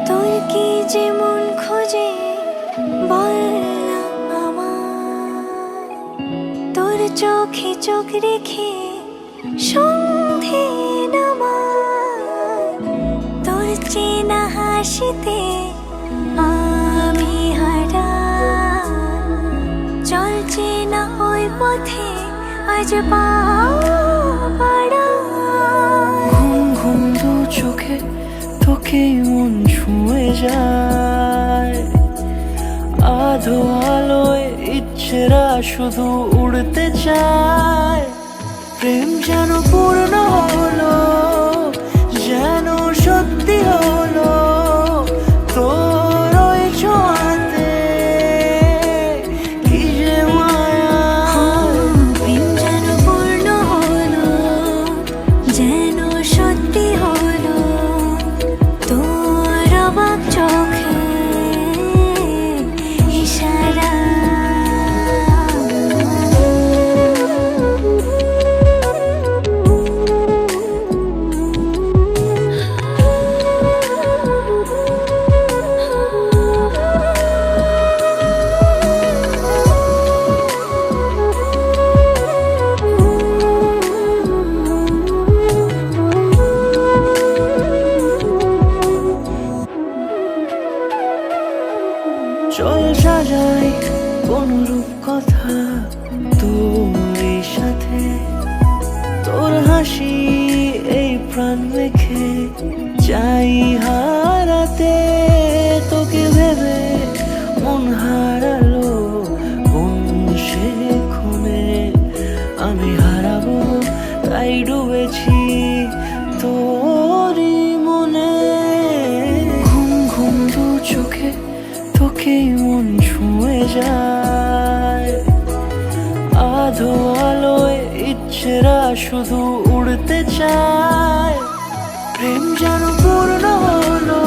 তোর কি যে মন খোঁজে বল না আমায়, তোর চোখে চোখ রেখে সন্ধে নামায়, তোর চেনা হাসিতে আমি হারাই, চল চেনা ওই পথে আজ পা বাড়াই। ঘুম ঘুম দু চোখে তোকে মন ছুঁয়ে যায়, আধো আলোয় ইচ্ছেরা শুধু উড়তে চায়। প্রেম যেন পূর্ণ হলো, যেন সত্যি হলো তোর ওই ছোঁয়াতে, কি যে মায়া। প্রেম যেন পূর্ণ হলো, যেন সত্যি হলো তোর অবাক চোখে ইশারা। চল সাজাই কোন রূপ কথা তোর এই সাথে, তোর হাসি এই প্রাণ রেখে চাই হারাতে। তোকে ভেবে মন হারালো কোন সে ক্ষণে, আমি হারাবো তাই ডুবেছি তোরই মনে। ঘুম ঘুম দু চোখে তোকে মন ছুঁয়ে যায়, আধো আলোয় ইচ্ছেরা শুধু উড়তে চায়। প্রেম যেন পূর্ণ হলো,